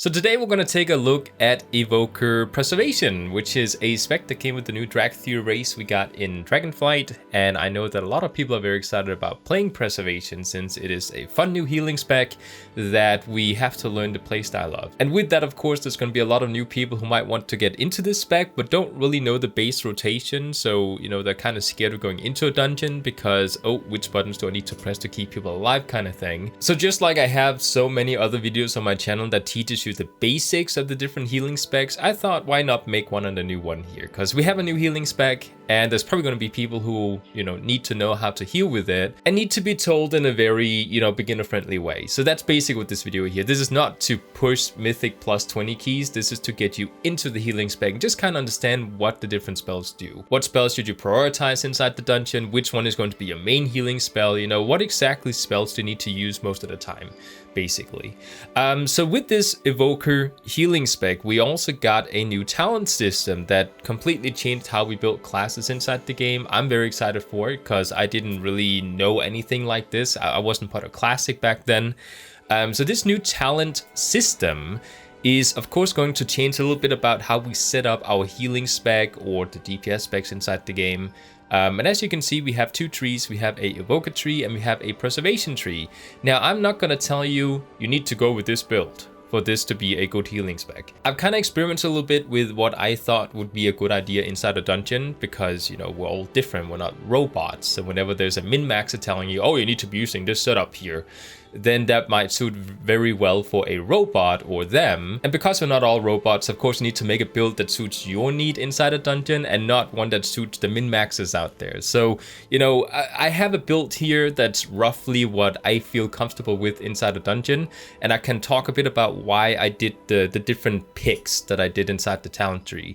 So today we're going to take a look at Evoker Preservation, which is a spec that came with the new Drag Theory race we got in Dragonflight, and I know that a lot of people are very excited about playing Preservation since it is a fun new healing spec that we have to learn the playstyle of. And with that, of course, there's going to be a lot of new people who might want to get into this spec but don't really know the base rotation, so they're kind of scared of going into a dungeon because, oh, which buttons do I need to press to keep people alive kind of thing. So just like I have so many other videos on my channel that teaches you the basics of the different healing specs, I thought why not make one on a new one here, because we have a new healing spec and there's probably going to be people who need to know how to heal with it and need to be told in a very beginner friendly way. So that's basically what this video here. This is not to push mythic plus 20 keys, this is to get you into the healing spec and just kind of understand what the different spells do. What spells should you prioritize inside the dungeon, which one is going to be your main healing spell, what exactly spells do you need to use most of the time, basically. So with this Evoker healing spec, we also got a new talent system that completely changed how we built classes inside the game. I'm very excited for it because I didn't really know anything like this. I wasn't part of Classic back then. So this new talent system is of course going to change a little bit about how we set up our healing spec or the DPS specs inside the game. And as you can see, we have two trees. We have a Evoker tree and we have a Preservation tree. Now, I'm not going to tell you need to go with this build for this to be a good healing spec. I've kind of experimented a little bit with what I thought would be a good idea inside a dungeon because, we're all different. We're not robots. So whenever there's a min-maxer telling you, oh, you need to be using this setup here, then that might suit very well for a robot or them. And because we're not all robots, of course, you need to make a build that suits your need inside a dungeon and not one that suits the min-maxers out there. So, I have a build here that's roughly what I feel comfortable with inside a dungeon. And I can talk a bit about why I did the different picks that I did inside the talent tree.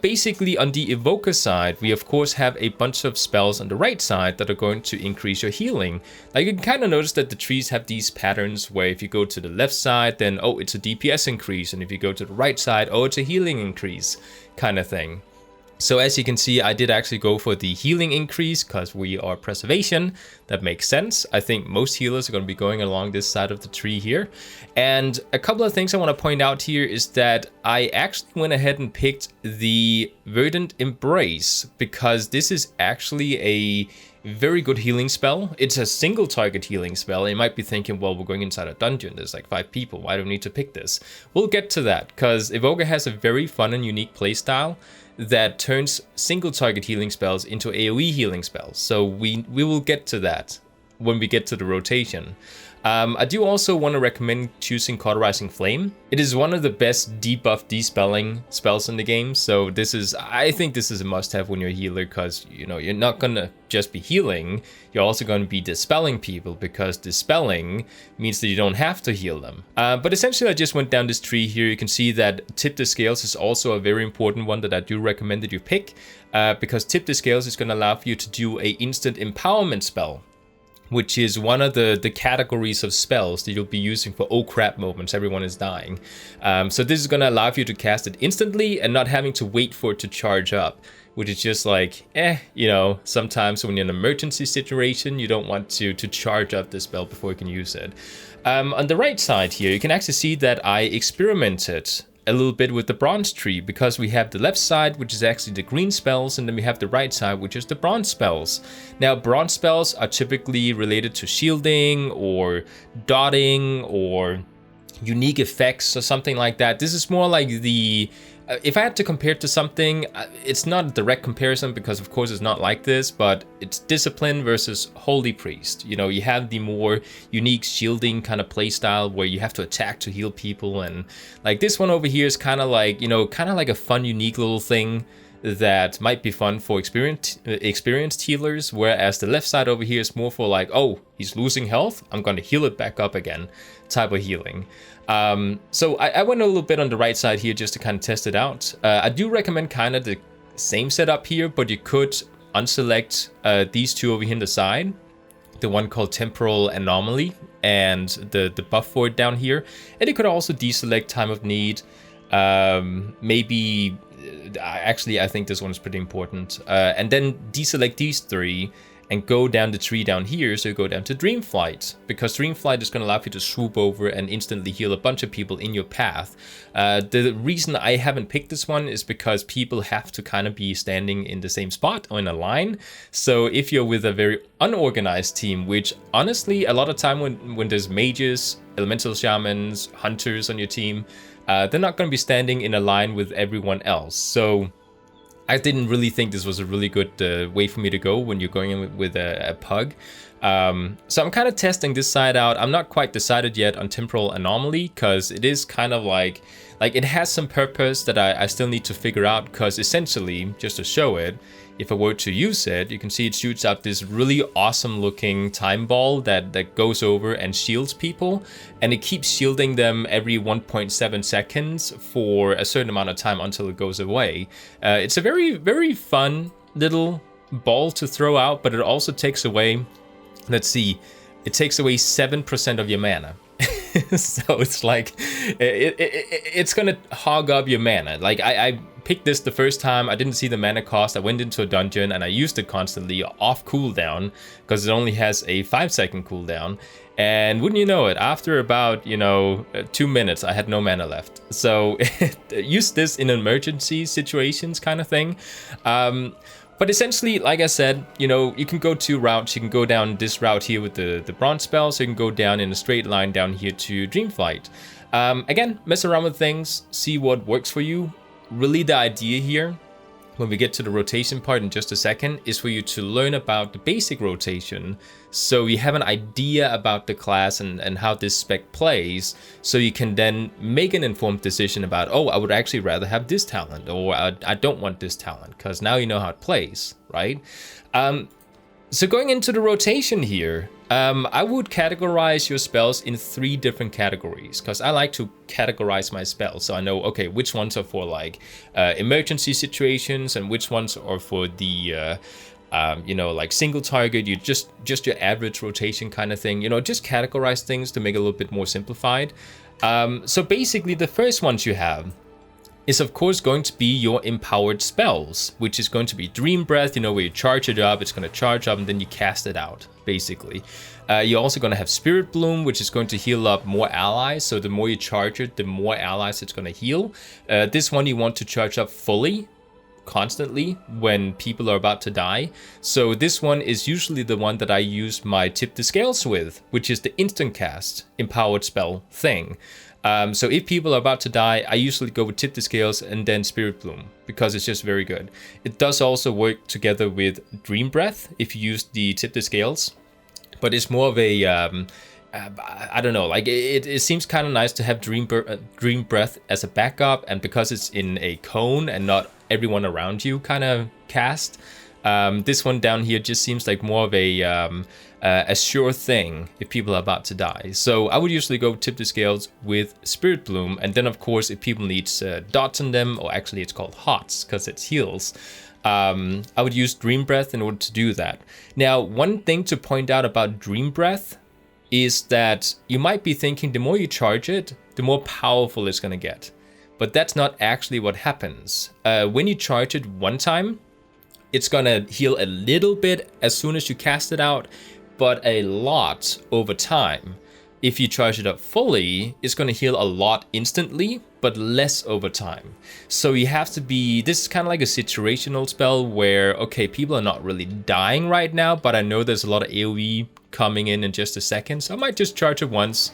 Basically, on the Evoker side, we of course have a bunch of spells on the right side that are going to increase your healing. Now you can kind of notice that the trees have these patterns where if you go to the left side, then oh, it's a DPS increase, and if you go to the right side, oh, it's a healing increase kind of thing. So as you can see, I did actually go for the healing increase because we are Preservation. That makes sense. I think most healers are going to be going along this side of the tree here. And a couple of things I want to point out here is that I actually went ahead and picked the Verdant Embrace because this is actually a very good healing spell. It's a single target healing spell. You might be thinking, well, we're going inside a dungeon. There's like 5 people. Why do we need to pick this? We'll get to that because Evoker has a very fun and unique playstyle that turns single target healing spells into AoE healing spells. So we will get to that when we get to the rotation. I do also want to recommend choosing Cauterizing Flame. It is one of the best debuff despelling spells in the game. So I think this is a must-have when you're a healer because you're not gonna just be healing, you're also going to be dispelling people because dispelling means that you don't have to heal them. But essentially I just went down this tree here. You can see that Tip the Scales is also a very important one that I do recommend that you pick because Tip the Scales is going to allow for you to do a instant empowerment spell, which is one of the categories of spells that you'll be using for oh crap moments, everyone is dying. So this is going to allow you to cast it instantly and not having to wait for it to charge up, which is just like, sometimes when you're in an emergency situation, you don't want to charge up the spell before you can use it. On the right side here, you can actually see that I experimented a little bit with the bronze tree because we have the left side, which is actually the green spells, and then we have the right side, which is the bronze spells. Now, bronze spells are typically related to shielding or dotting or unique effects or something like that. This is more like the if I had to compare it to something, it's not a direct comparison because of course it's not like this, but it's Discipline versus Holy Priest. You have the more unique shielding kind of playstyle where you have to attack to heal people, and like this one over here is kind of like a fun, unique little thing that might be fun for experienced healers, whereas the left side over here is more for like, oh, he's losing health, I'm going to heal it back up again type of healing. So I went a little bit on the right side here just to kind of test it out. I do recommend kind of the same setup here, but you could unselect these two over here on the side, the one called Temporal Anomaly and the buff for it down here, and you could also deselect Time of Need. Maybe actually I think this one is pretty important, and then deselect these three and go down the tree down here. So you go down to Dream Flight, because Dream Flight is going to allow you to swoop over and instantly heal a bunch of people in your path. The reason I haven't picked this one is because people have to kind of be standing in the same spot or in a line. So if you're with a very unorganized team, which honestly, a lot of time when there's mages, elemental shamans, hunters on your team, they're not going to be standing in a line with everyone else. So I didn't really think this was a really good way for me to go when you're going in with a pug. So I'm kind of testing this side out. I'm not quite decided yet on Temporal Anomaly, because it is kind of like it has some purpose that I still need to figure out, because essentially, just to show it, if I were to use it, you can see it shoots out this really awesome looking time ball that goes over and shields people, and it keeps shielding them every 1.7 seconds for a certain amount of time until it goes away. It's a very, very fun little ball to throw out, but it also takes away, let's see, it takes away 7% of your mana. So it's like it's gonna hog up your mana. Like I picked this the first time, I didn't see the mana cost, I went into a dungeon and I used it constantly off cooldown, because it only has a 5-second cooldown, and wouldn't you know it, after about 2 minutes I had no mana left. So use this in emergency situations kind of thing. But essentially, like I said, you can go 2 routes. You can go down this route here with the bronze spell, so you can go down in a straight line down here to Dreamflight. Again, mess around with things, see what works for you. Really the idea here, when we get to the rotation part in just a second, is for you to learn about the basic rotation, so you have an idea about the class and how this spec plays, so you can then make an informed decision about, oh, I would actually rather have this talent, or I don't want this talent, because now you know how it plays, right? So going into the rotation here, I would categorize your spells in 3 different categories, because I like to categorize my spells, so I know, okay, which ones are for like emergency situations, and which ones are for the like single target, you just your average rotation kind of thing. Just categorize things to make it a little bit more simplified. So basically, the first ones you have is of course going to be your empowered spells, which is going to be Dream Breath, where you charge it up, it's going to charge up, and then you cast it out, basically. You're also going to have Spirit Bloom, which is going to heal up more allies, so the more you charge it, the more allies it's going to heal. This one you want to charge up fully, constantly, when people are about to die. So this one is usually the one that I use my Tip the Scales with, which is the instant cast empowered spell thing. So if people are about to die, I usually go with Tip the Scales and then Spirit Bloom, because it's just very good. It does also work together with Dream Breath if you use the Tip the Scales, but it's more of a I don't know, like it seems kind of nice to have Dream Breath as a backup, and because it's in a cone and not everyone around you kind of cast, this one down here just seems like more of a sure thing if people are about to die. So I would usually go Tip the Scales with Spirit Bloom, and then of course if people need dots on them, or actually it's called hots because it's heals, I would use Dream Breath in order to do that. Now, one thing to point out about Dream Breath is that you might be thinking the more you charge it, the more powerful it's going to get. But that's not actually what happens. When you charge it one time, it's going to heal a little bit as soon as you cast it out, but a lot over time. If you charge it up fully, it's going to heal a lot instantly, but less over time. So you have to be, this is kind of like a situational spell where, okay, people are not really dying right now, but I know there's a lot of AoE coming in just a second. So I might just charge it once,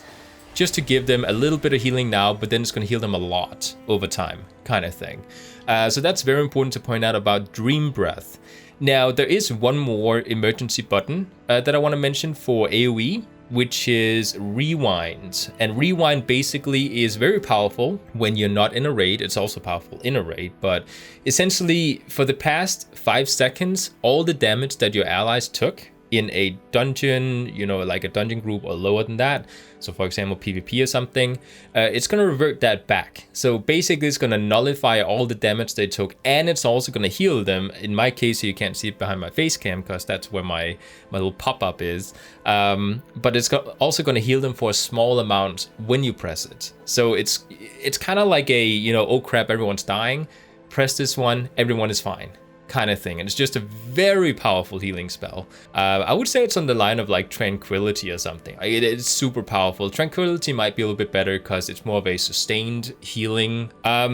just to give them a little bit of healing now, but then it's going to heal them a lot over time, kind of thing. So that's very important to point out about Dream Breath. Now, there is one more emergency button that I want to mention for AoE, which is Rewind. And Rewind basically is very powerful when you're not in a raid. It's also powerful in a raid, but essentially for the past 5 seconds, all the damage that your allies took in a dungeon, like a dungeon group or lower than that, so for example PvP or something, it's going to revert that back. So basically it's going to nullify all the damage they took, and it's also going to heal them. In my case, you can't see it behind my face cam because that's where my little pop-up is, but it's also going to heal them for a small amount when you press it. So it's kind of like a, oh crap, everyone's dying, press this one, everyone is fine, kind of thing, and it's just a very powerful healing spell. I would say it's on the line of like Tranquility or something. It's super powerful. Tranquility might be a little bit better because it's more of a sustained healing.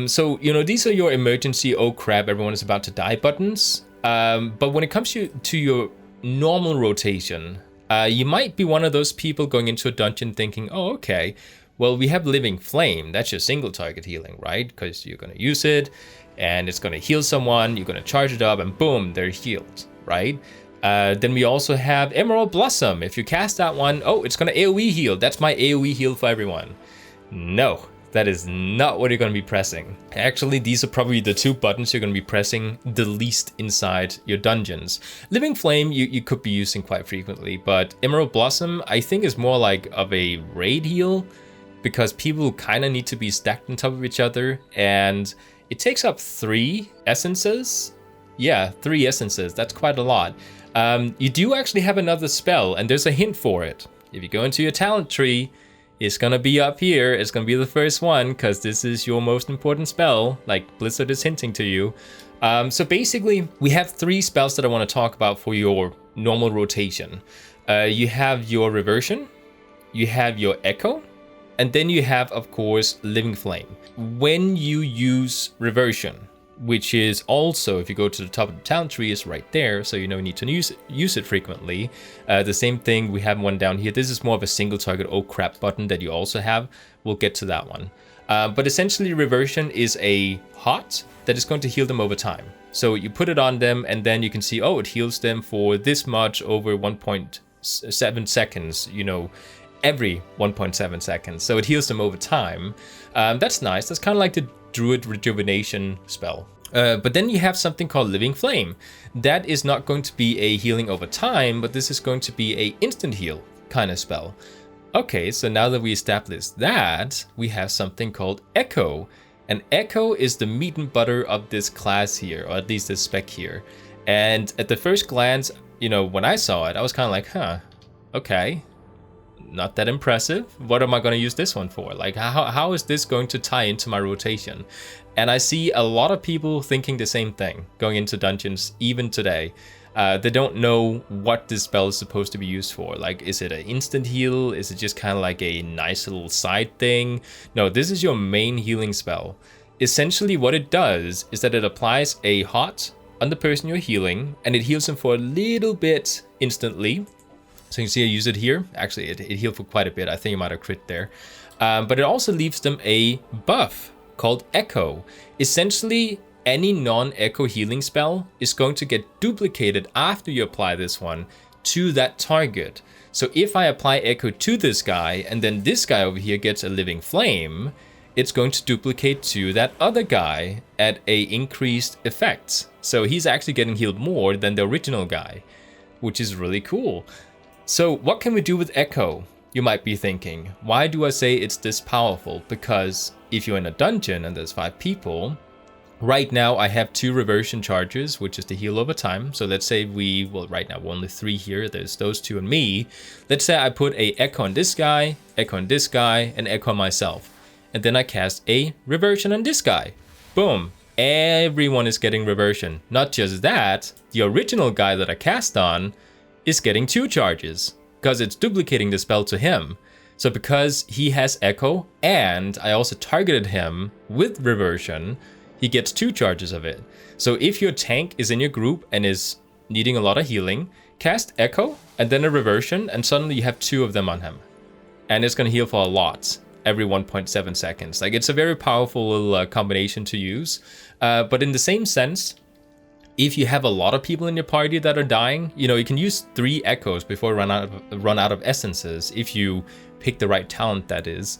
So, you know, these are your emergency, oh crap, everyone is about to die buttons. But when it comes to your normal rotation, you might be one of those people going into a dungeon thinking, oh, okay, well, we have Living Flame. That's your single target healing, right? Because you're going to use it and it's going to heal someone. You're going to charge it up and boom, they're healed, right? Then we also have Emerald Blossom. If you cast that one, oh, it's going to AoE heal. That's my AoE heal for everyone. No, that is not what you're going to be pressing. Actually, these are probably the two buttons you're going to be pressing the least inside your dungeons. Living Flame, you could be using quite frequently, but Emerald Blossom, I think is more like of a raid heal, because people kind of need to be stacked on top of each other, and it takes up 3 essences. Yeah, 3 essences, that's quite a lot. You do actually have another spell, and there's a hint for it. If you go into your talent tree, it's gonna be up here. It's gonna be the first one, because this is your most important spell, like Blizzard is hinting to you. So basically, we have 3 spells that I want to talk about for your normal rotation. You have your Reversion, you have your Echo, and then you have, of course, Living Flame. When you use Reversion, which is also, if you go to the top of the talent tree, is right there, so you know you need to use it frequently. The same thing, we have one down here. This is more of a single target oh crap button that you also have. We'll get to that one. But essentially, Reversion is a hot that is going to heal them over time. So you put it on them, and then you can see, oh, it heals them for this much over 1.7 seconds, you know, every 1.7 seconds. So it heals them over time. That's nice. That's kind of like the Druid Rejuvenation spell. But then you have something called Living Flame. That is not going to be a healing over time, but this is going to be a instant heal kind of spell. Okay, so now that we established that, we have something called Echo. And Echo is the meat and butter of this class here, or at least this spec here. And at the first glance, you know, when I saw it, I was kind of like, huh, okay. Not that impressive. What am I going to use this one for? Like, how is this going to tie into my rotation? And I see a lot of people thinking the same thing going into dungeons even today. They don't know what this spell is supposed to be used for. Like, is it an instant heal? Is it just kind of like a nice little side thing? No, this is your main healing spell. Essentially what it does is that it applies a hot on the person you're healing, and it heals them for a little bit instantly. So you can see I use it here. Actually, it healed for quite a bit. I think I might have crit there. But it also leaves them a buff called Echo. Essentially, any non-Echo healing spell is going to get duplicated after you apply this one to that target. So if I apply Echo to this guy, and then this guy over here gets a Living Flame, it's going to duplicate to that other guy at a increased effect. So he's actually getting healed more than the original guy, which is really cool. So what can we do with Echo? You might be thinking, why do I say it's this powerful? Because if you're in a dungeon and there's 5 people, right now I have 2 reversion charges, which is to heal over time. So let's say right now we're only 3 here. There's those 2 and me. Let's say I put a Echo on this guy, Echo on this guy, and Echo on myself. And then I cast a reversion on this guy. Boom. Everyone is getting reversion. Not just that, the original guy that I cast on is getting 2 charges because it's duplicating the spell to him. So because he has Echo and I also targeted him with reversion, he gets 2 charges of it. So if your tank is in your group and is needing a lot of healing, cast Echo and then a reversion, and suddenly you have 2 of them on him. And it's going to heal for a lot every 1.7 seconds. Like, it's a very powerful little combination to use. But in the same sense, if you have a lot of people in your party that are dying, you know, you can use 3 Echoes before run out of essences if you pick the right talent, that is.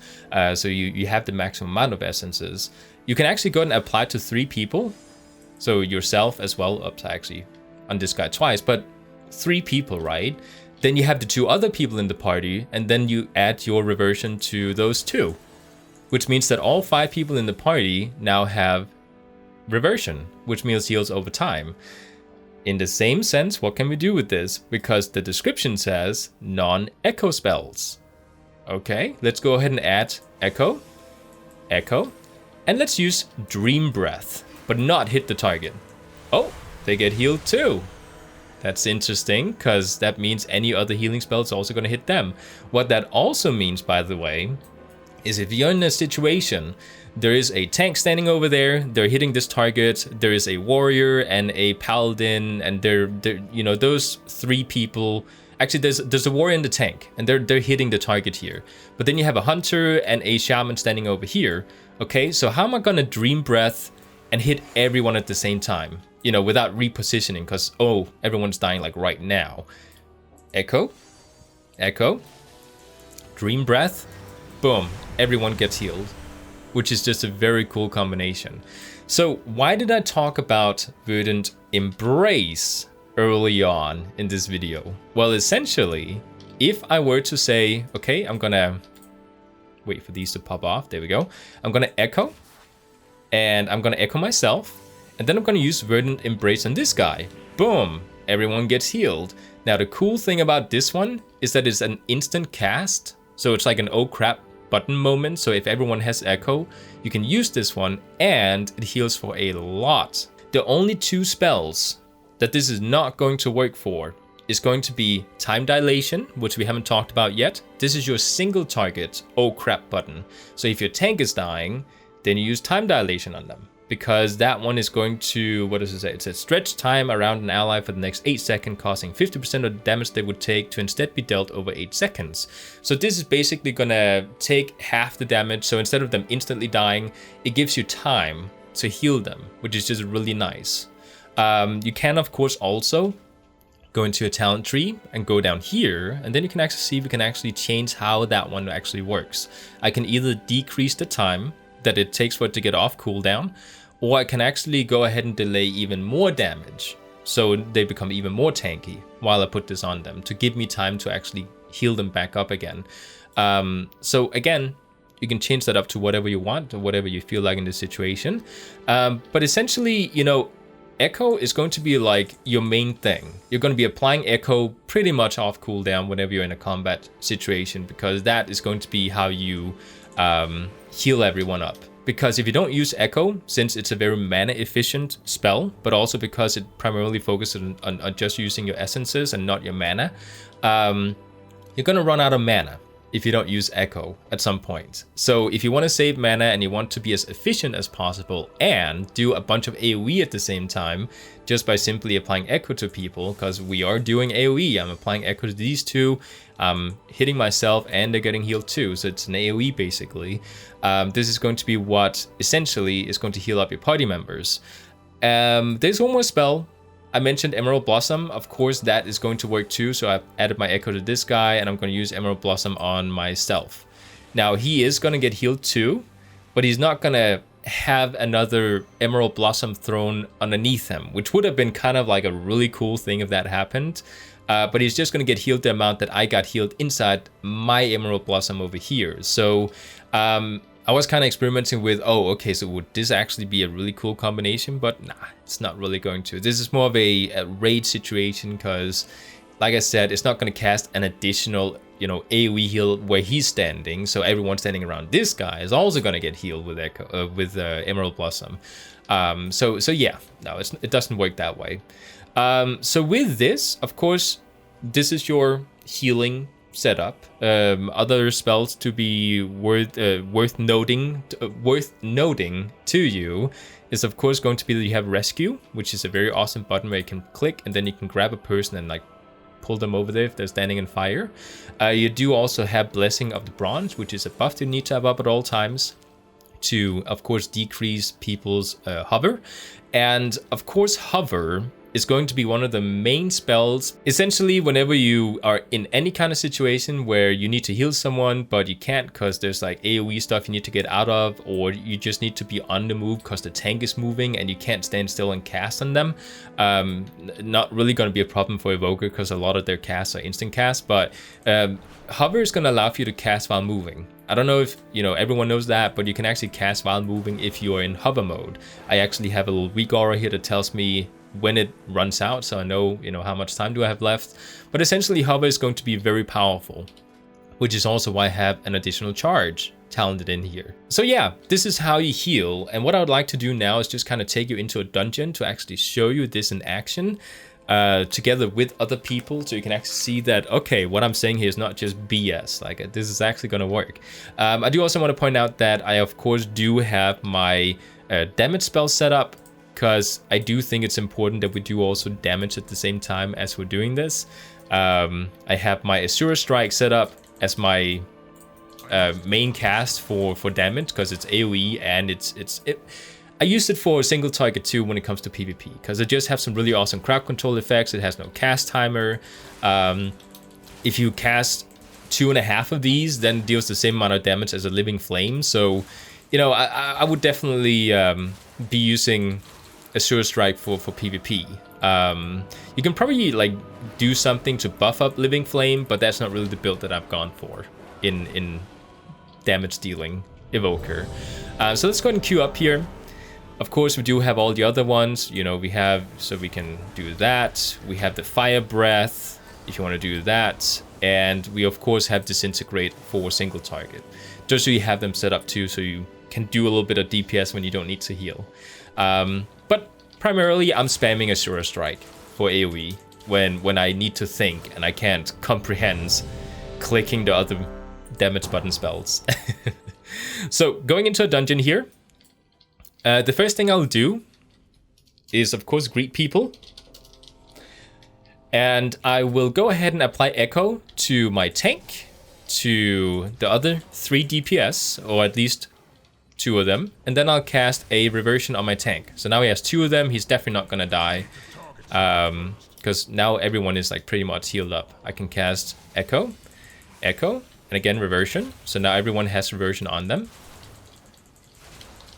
So you have the maximum amount of essences. You can actually go and apply to 3 people. So yourself as well, actually on this guy twice, but 3 people, right? Then you have the 2 other people in the party, and then you add your reversion to those 2, which means that all 5 people in the party now have reversion, which means heals over time. In the same sense, what can we do with this? Because the description says non-Echo spells. Okay, let's go ahead and add Echo, Echo, and let's use Dream Breath, but not hit the target. Oh, they get healed too. That's interesting, because that means any other healing spell is also going to hit them. What that also means, by the way, is if you're in a situation, there is a tank standing over there, they're hitting this target, there is a warrior and a paladin, and they're you know, those three people. Actually, there's a warrior in the tank, and they're hitting the target here. But then you have a hunter and a shaman standing over here. Okay, so how am I gonna Dream Breath and hit everyone at the same time? You know, without repositioning, because, oh, everyone's dying like right now. Echo, Dream Breath, boom, everyone gets healed, which is just a very cool combination. So why did I talk about Verdant Embrace early on in this video? Well, essentially, if I were to say, okay, I'm gonna wait for these to pop off, there we go. I'm gonna echo, and I'm gonna echo myself, and then I'm gonna use Verdant Embrace on this guy. Boom, everyone gets healed. Now the cool thing about this one is that it's an instant cast, so it's like an oh crap button moment. So if everyone has echo, you can use this one, and it heals for a lot. The only two spells that this is not going to work for is going to be Time Dilation, which we haven't talked about yet. This is your single target oh crap button. So if your tank is dying, then you use Time Dilation on them, because that one is going to, what does it say? It says stretch time around an ally for the next 8 seconds, causing 50% of the damage they would take to instead be dealt over 8 seconds. So this is basically gonna take half the damage. So instead of them instantly dying, it gives you time to heal them, which is just really nice. You can, of course, also go into a talent tree and go down here, and then you can actually see if you can actually change how that one actually works. I can either decrease the time that it takes for it to get off cooldown, or I can actually go ahead and delay even more damage, so they become even more tanky while I put this on them, to give me time to actually heal them back up again. So again, you can change that up to whatever you want or whatever you feel like in this situation. But essentially, you know, Echo is going to be like your main thing. You're going to be applying Echo pretty much off cooldown whenever you're in a combat situation, because that is going to be how you heal everyone up. Because if you don't use Echo, since it's a very mana efficient spell, but also because it primarily focuses on just using your essences and not your mana, you're going to run out of mana if you don't use Echo at some point. So if you want to save mana and you want to be as efficient as possible and do a bunch of AoE at the same time, just by simply applying Echo to people, because we are doing AoE, I'm applying Echo to these two, hitting myself, and they're getting healed too, so it's an AoE basically. This is going to be what essentially is going to heal up your party members. There's one more spell. I mentioned Emerald Blossom. Of course, that is going to work too. So I've added my Echo to this guy, and I'm going to use Emerald Blossom on myself. Now, he is going to get healed too, but he's not going to have another Emerald Blossom thrown underneath him, which would have been kind of like a really cool thing if that happened. But he's just going to get healed the amount that I got healed inside my Emerald Blossom over here. So I was kind of experimenting with, oh, okay, so would this actually be a really cool combination? But nah, it's not really going to. This is more of a raid situation, because, like I said, it's not going to cast an additional, you know, AoE heal where he's standing. So everyone standing around this guy is also going to get healed with Echo, with Emerald Blossom. So yeah, no, it doesn't work that way. So with this, of course, this is your healing setup. Other spells to be worth noting to you is, of course, going to be that you have Rescue, which is a very awesome button where you can click and then you can grab a person and like pull them over there if they're standing in fire. You do also have Blessing of the Bronze, which is a buff you need to have up at all times to, of course, decrease people's hover. And of course, hover is going to be one of the main spells. Essentially, whenever you are in any kind of situation where you need to heal someone, but you can't because there's like AoE stuff you need to get out of, or you just need to be on the move because the tank is moving and you can't stand still and cast on them. Not really going to be a problem for Evoker because a lot of their casts are instant casts, but hover is going to allow for you to cast while moving. I don't know if, you know, everyone knows that, but you can actually cast while moving if you are in hover mode. I actually have a little weak aura here that tells me when it runs out, so I know, you know, how much time do I have left. But essentially, hover is going to be very powerful, which is also why I have an additional charge talented in here. So yeah, this is how you heal. And what I would like to do now is just kind of take you into a dungeon to actually show you this in action. Together with other people, so you can actually see that, okay, what I'm saying here is not just BS, like this is actually going to work. I do also want to point out that I of course do have my damage spell set up, because I do think it's important that we do also damage at the same time as we're doing this. I have my Azure Strike set up as my main cast for damage, because it's AoE and I used it for a single target too when it comes to PvP, because it just has some really awesome crowd control effects. It has no cast timer. If you cast 2.5 of these, then it deals the same amount of damage as a living flame. So, you know, I would definitely be using Azure Strike for PvP. You can probably like do something to buff up living flame, but that's not really the build that I've gone for in damage dealing Evoker. So let's go ahead and queue up here. Of course, we do have all the other ones, you know, we have, so we can do that. We have the Fire Breath, if you want to do that. And we, of course, have Disintegrate for a single target. Just so you have them set up too, so you can do a little bit of DPS when you don't need to heal. But primarily, I'm spamming Azure Strike for AoE when I need to think and I can't comprehend clicking the other damage button spells. So, going into a dungeon here. The first thing I'll do is, of course, greet people. And I will go ahead and apply Echo to my tank, to the other 3 DPS, or at least 2 of them. And then I'll cast a Reversion on my tank. So now he has 2 of them. He's definitely not going to die. Because now everyone is like pretty much healed up. I can cast Echo, and again Reversion. So now everyone has Reversion on them.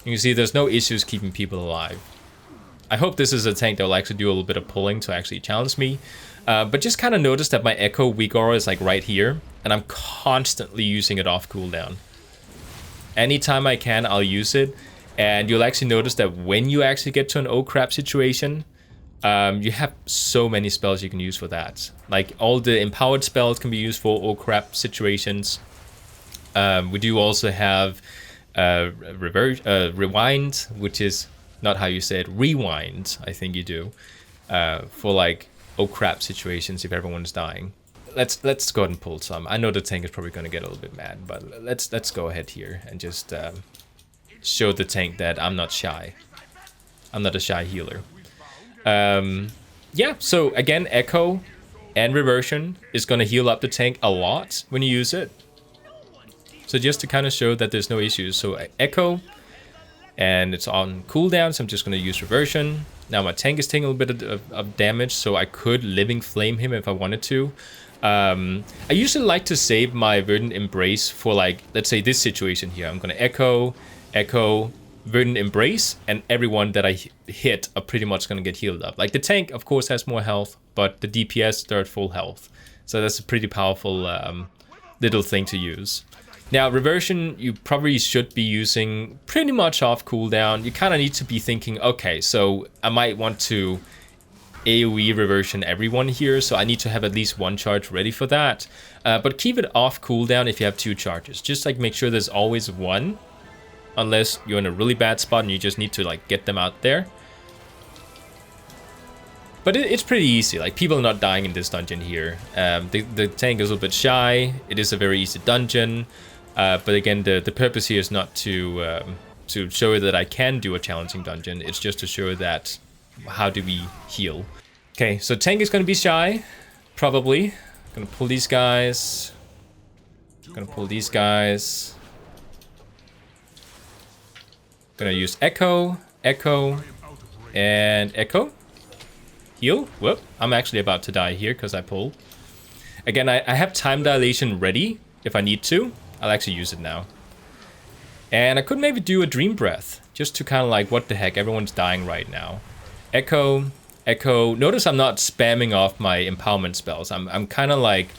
You can see there's no issues keeping people alive. I hope this is a tank that will actually do a little bit of pulling to actually challenge me. But just kind of notice that my Echo weak aura is like right here, and I'm constantly using it off cooldown. Anytime I can, I'll use it. And you'll actually notice that when you actually get to an oh crap situation, you have so many spells you can use for that. Like all the empowered spells can be used for oh crap situations. We do also have rewind, which is not how you say it, rewind, I think you do, for like oh crap situations if everyone's dying. Let's go ahead and pull some. I know the tank is probably going to get a little bit mad, but let's go ahead here and just show the tank that I'm not shy. I'm not a shy healer. Yeah, so again, Echo and Reversion is going to heal up the tank a lot when you use it. So just to kind of show that there's no issues. So Echo, and it's on cooldown, so I'm just going to use Reversion. Now my tank is taking a little bit of damage, so I could Living Flame him if I wanted to. I usually like to save my Verdant Embrace for, like, let's say this situation here. I'm going to Echo, Verdant Embrace, and everyone that I hit are pretty much going to get healed up. Like the tank, of course, has more health, but the DPS, they're at full health. So that's a pretty powerful little thing to use. Now, Reversion, you probably should be using pretty much off cooldown. You kind of need to be thinking, okay, so I might want to AoE Reversion everyone here, so I need to have at least 1 charge ready for that. But keep it off cooldown if you have 2 charges. Just like make sure there's always 1, unless you're in a really bad spot and you just need to like get them out there. But it's pretty easy, like people are not dying in this dungeon here. The tank is a little bit shy, it is a very easy dungeon. But again, the purpose here is not to show that I can do a challenging dungeon. It's just to show that how do we heal. Okay, so tank is going to be shy, probably. Gonna pull these guys. Gonna pull these guys. Gonna use Echo, and Echo. Heal. Whoop, I'm actually about to die here because I pulled. Again, I have time dilation ready if I need to. I'll actually use it now. And I could maybe do a Dream Breath, just to kind of like, what the heck, everyone's dying right now. Echo. Notice I'm not spamming off my empowerment spells. I'm kind of like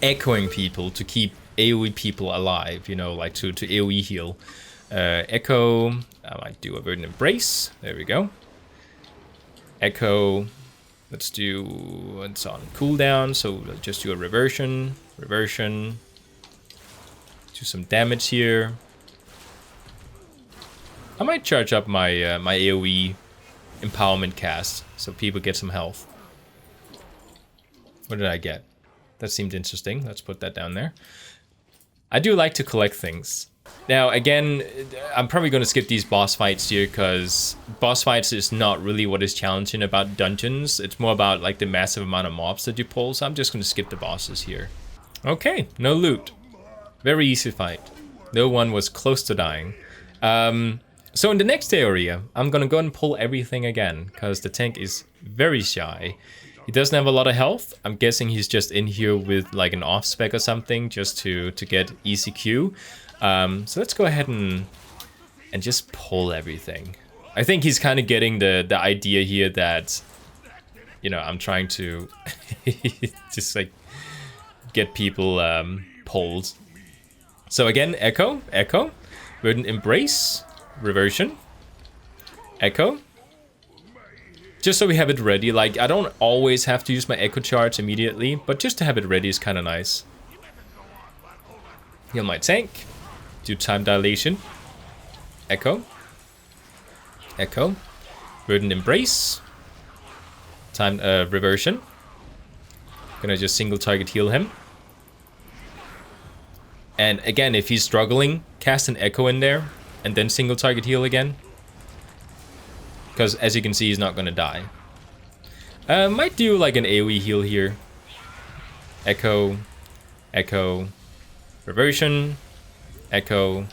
echoing people to keep AoE people alive, you know, like to AoE heal. Echo. I might do a Verdant Embrace. There we go. Echo. Let's do, it's on cooldown, so just do a Reversion. Do some damage here. I might charge up my my AoE empowerment cast so people get some health. What did I get? That seemed interesting. Let's put that down there. I do like to collect things. Now, again, I'm probably going to skip these boss fights here because boss fights is not really what is challenging about dungeons. It's more about like the massive amount of mobs that you pull. So I'm just going to skip the bosses here. Okay, no loot. Very easy fight. No one was close to dying. So in the next area, I'm going to go and pull everything again because the tank is very shy. He doesn't have a lot of health. I'm guessing he's just in here with like an off spec or something just to get easy Q. So let's go ahead and just pull everything. I think he's kind of getting the idea here that, you know, I'm trying to just like get people pulled. So again, Echo, Verdant Embrace, Reversion, Echo. Just so we have it ready. Like, I don't always have to use my Echo charge immediately, but just to have it ready is kind of nice. Heal my tank. Do time dilation. Echo. Echo. Verdant Embrace. Time reversion. Gonna just single target heal him. And again, if he's struggling, cast an Echo in there and then single target heal again. Because as you can see, he's not gonna die. Might do like an AoE heal here. Echo. Echo. Reversion. Echo.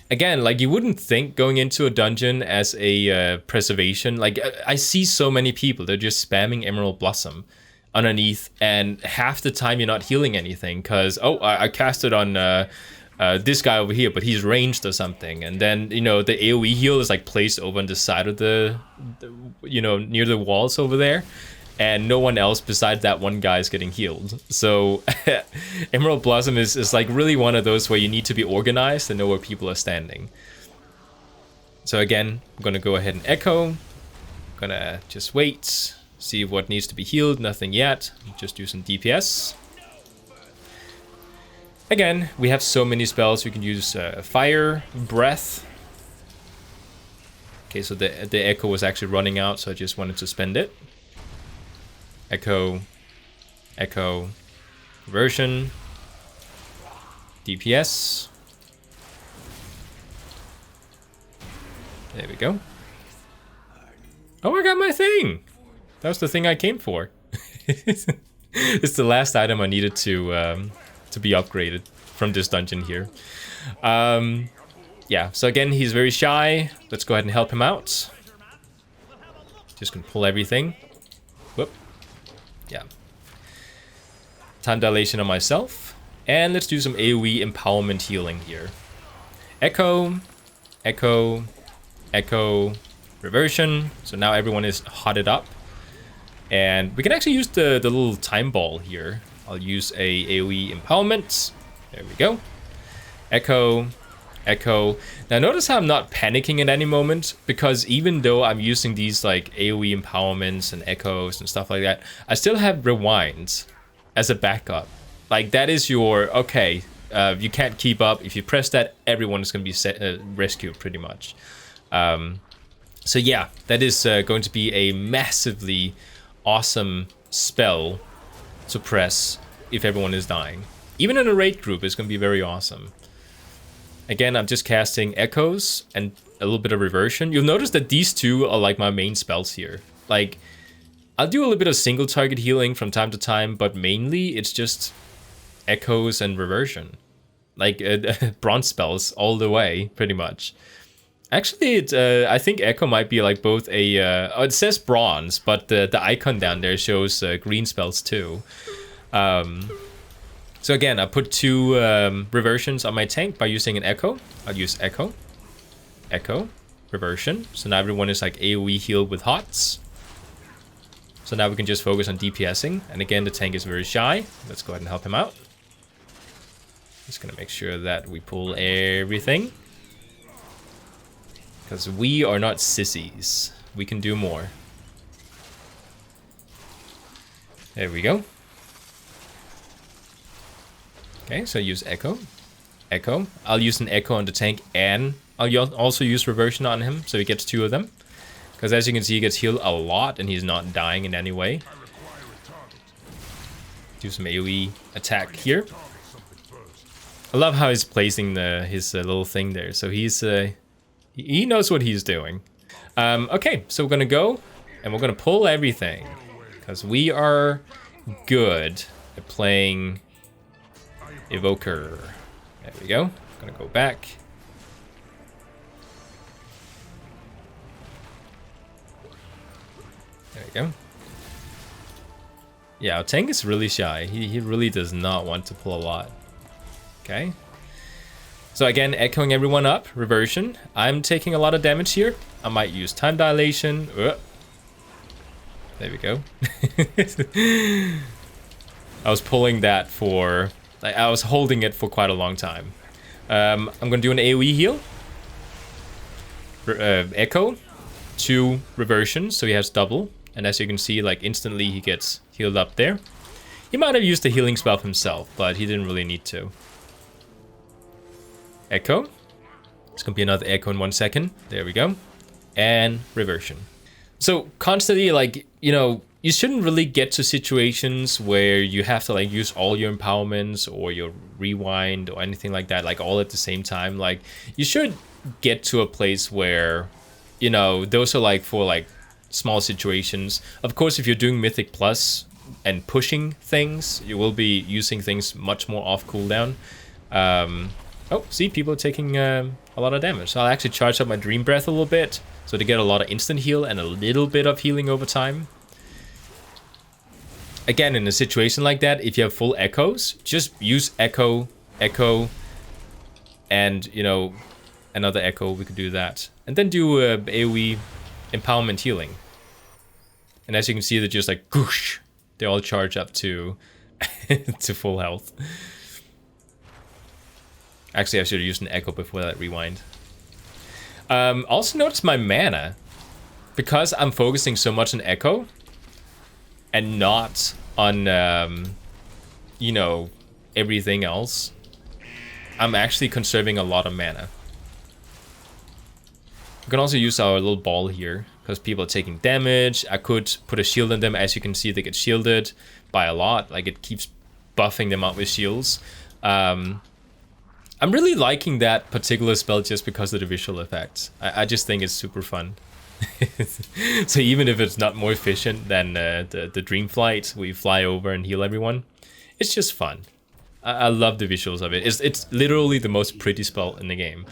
Again, like you wouldn't think going into a dungeon as a preservation. Like I see so many people, they're just spamming Emerald Blossom underneath, and half the time you're not healing anything because, oh, I cast it on this guy over here, but he's ranged or something. And then, you know, the AoE heal is like placed over on the side of the you know, near the walls over there. And no one else besides that one guy is getting healed. So Emerald Blossom is like really one of those where you need to be organized and know where people are standing. So again, I'm gonna go ahead and Echo. Gonna just wait, see what needs to be healed. Nothing yet. Just do some DPS. Again, we have so many spells. We can use Fire, Breath. Okay, so the Echo was actually running out, so I just wanted to spend it. Echo, Echo, Reversion, DPS. There we go. Oh, I got my thing! That was the thing I came for. It's the last item I needed to be upgraded from this dungeon here. Yeah, so again, he's very shy. Let's go ahead and help him out. Just gonna pull everything. Whoop. Yeah. Time dilation on myself. And let's do some AoE empowerment healing here. Echo, Echo, Echo, Reversion. So now everyone is hotted up. And we can actually use the little time ball here. I'll use a AoE empowerment. There we go. Echo, Echo. Now notice how I'm not panicking at any moment, because even though I'm using these like AoE empowerments and echoes and stuff like that, I still have rewind as a backup. Like that is your, okay, you can't keep up. If you press that, everyone is going to be rescued pretty much. So yeah, that is going to be a massively awesome spell to press if everyone is dying. Even in a raid group, it's going to be very awesome. Again, I'm just casting Echoes and a little bit of Reversion. You'll notice that these two are like my main spells here. Like, I'll do a little bit of single target healing from time to time, but mainly it's just Echoes and Reversion. Like, bronze spells all the way, pretty much. Actually, it's, I think Echo might be like both a... oh, it says bronze, but the icon down there shows green spells too. So again, I put two reversions on my tank by using an Echo. I'll use Echo, Echo, Reversion. So now everyone is like AoE healed with HOTS. So now we can just focus on DPSing. And again, the tank is very shy. Let's go ahead and help him out. Just gonna make sure that we pull everything. Because we are not sissies. We can do more. There we go. Okay, so use Echo. Echo. I'll use an Echo on the tank, and I'll also use Reversion on him, so he gets 2 of them. Because as you can see, he gets healed a lot, and he's not dying in any way. Do some AoE attack here. I love how he's placing his little thing there. So he knows what he's doing. Okay, so we're gonna go and we're gonna pull everything because we are good at playing Evoker. There we go. Gonna go back. There we go. Yeah, our tank is really shy. He really does not want to pull a lot. Okay. So again, echoing everyone up. Reversion. I'm taking a lot of damage here. I might use time dilation. There we go. I was pulling that for... Like, I was holding it for quite a long time. I'm gonna do an AoE heal. Echo. 2 reversion, so he has double. And as you can see, like instantly he gets healed up there. He might have used the healing spell himself, but he didn't really need to. Echo. It's gonna be another echo in 1 second. There we go. And reversion. So constantly, like, you know, you shouldn't really get to situations where you have to like use all your empowerments or your rewind or anything like that, like all at the same time. Like, you should get to a place where, you know, those are like for like small situations. Of course, if you're doing Mythic Plus and pushing things, you will be using things much more off cooldown. Oh, see, people are taking a lot of damage. So I'll actually charge up my Dream Breath a little bit, so to get a lot of instant heal and a little bit of healing over time. Again, in a situation like that, if you have full echoes, just use Echo, Echo, and, you know, another Echo. We could do that. And then do AoE empowerment healing. And as you can see, they're just like, goosh. They all charge up to, to full health. Actually, I should have used an Echo before that rewind. Also notice my mana. Because I'm focusing so much on Echo and not on, you know, everything else, I'm actually conserving a lot of mana. We can also use our little ball here because people are taking damage. I could put a shield on them. As you can see, they get shielded by a lot. Like, it keeps buffing them out with shields. I'm really liking that particular spell just because of the visual effects. I just think it's super fun. So even if it's not more efficient than the Dream Flight, we fly over and heal everyone, it's just fun. I love the visuals of it. It's literally the most pretty spell in the game,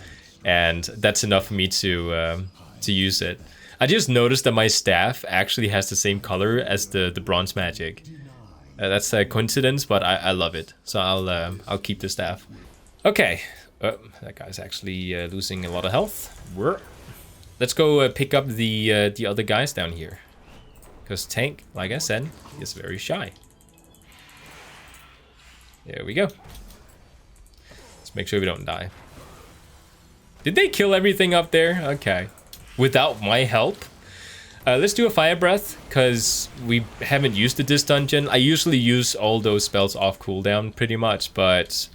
and that's enough for me to use it. I just noticed that my staff actually has the same color as the bronze magic. That's a coincidence, but I love it. So I'll keep the staff. Okay, that guy's actually losing a lot of health. Let's go pick up the other guys down here, because tank, like I said, is very shy. There we go. Let's make sure we don't die. Did they kill everything up there? Okay. Without my help? Let's do a Fire Breath, because we haven't used it this dungeon. I usually use all those spells off cooldown pretty much, but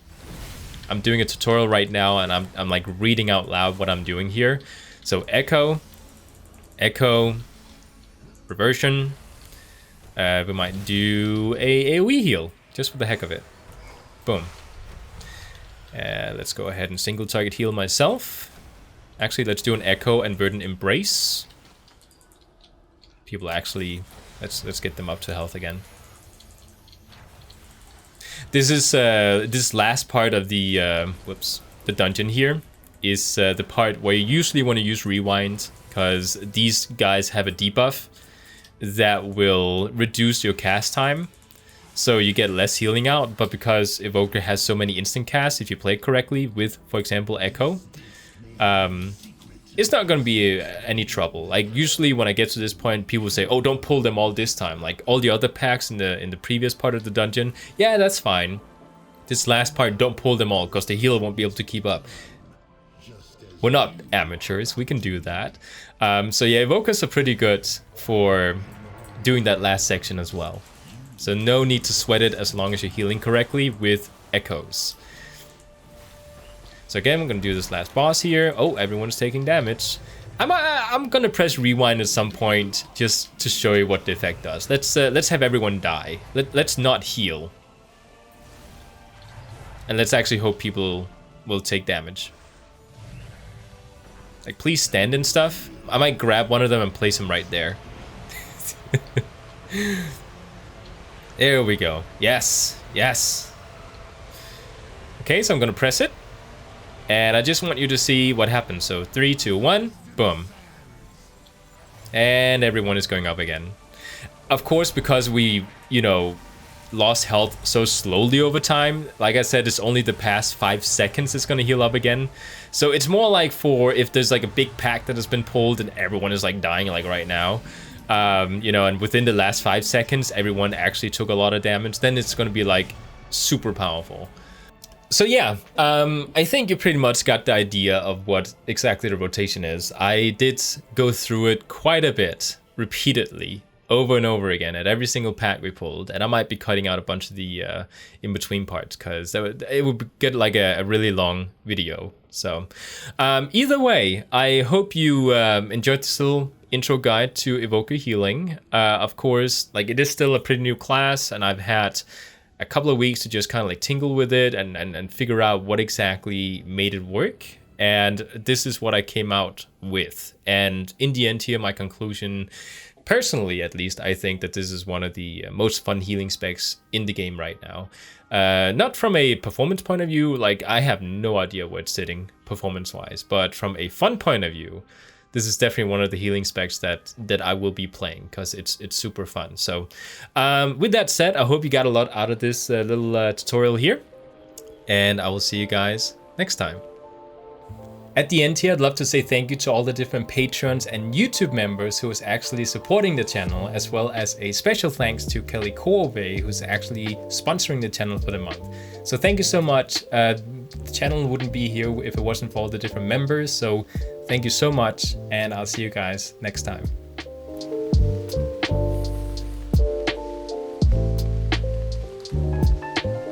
I'm doing a tutorial right now, and I'm like reading out loud what I'm doing here. So Echo, Echo, Reversion. We might do a AoE heal, just for the heck of it. Boom. Let's go ahead and single target heal myself. Actually, let's do an Echo and Verdant Embrace. People actually, let's get them up to health again. This is this last part of the the dungeon here is the part where you usually want to use rewind, because these guys have a debuff that will reduce your cast time, so you get less healing out. But because Evoker has so many instant casts, if you play it correctly with, for example, Echo, it's not going to be any trouble. Like, usually when I get to this point, people say, oh, don't pull them all this time. Like all the other packs in the previous part of the dungeon, yeah, that's fine. This last part, don't pull them all, because the healer won't be able to keep up. We're not amateurs, we can do that. So yeah, Evokers are pretty good for doing that last section as well. So no need to sweat it as long as you're healing correctly with echoes. So again, I'm gonna do this last boss here. Oh, everyone's taking damage. I'm gonna press rewind at some point just to show you what the effect does. Let's have everyone die. Let's not heal. And let's actually hope people will take damage. Like, please stand and stuff. I might grab one of them and place him right there. There we go. Yes, yes. Okay, so I'm gonna press it. And I just want you to see what happens. So 3, 2, 1, boom. And everyone is going up again. Of course, because we, you know, lost health so slowly over time, like I said, it's only the past 5 seconds it's gonna heal up again. So it's more like for if there's like a big pack that has been pulled and everyone is like dying like right now, you know, and within the last 5 seconds everyone actually took a lot of damage, then it's gonna be like super powerful. So yeah, I think you pretty much got the idea of what exactly the rotation is. I did go through it quite a bit, repeatedly, over and over again at every single pack we pulled, and I might be cutting out a bunch of the in-between parts because it would get like a really long video. So either way, I hope you enjoyed this little intro guide to Evoker healing. Of course, like, it is still a pretty new class, and I've had a couple of weeks to just kind of like tingle with it and figure out what exactly made it work. And this is what I came out with. And in the end here, my conclusion, personally at least, I think that this is one of the most fun healing specs in the game right now. Not from a performance point of view, like, I have no idea where it's sitting performance-wise, but from a fun point of view, this is definitely one of the healing specs that I will be playing because it's super fun. So with that said, I hope you got a lot out of this little tutorial here, and I will see you guys next time. At the end here, I'd love to say thank you to all the different patrons and YouTube members who is actually supporting the channel, as well as a special thanks to Kelly Corvey, who's actually sponsoring the channel for the month. So thank you so much. The channel wouldn't be here if it wasn't for all the different members. So thank you so much, and I'll see you guys next time.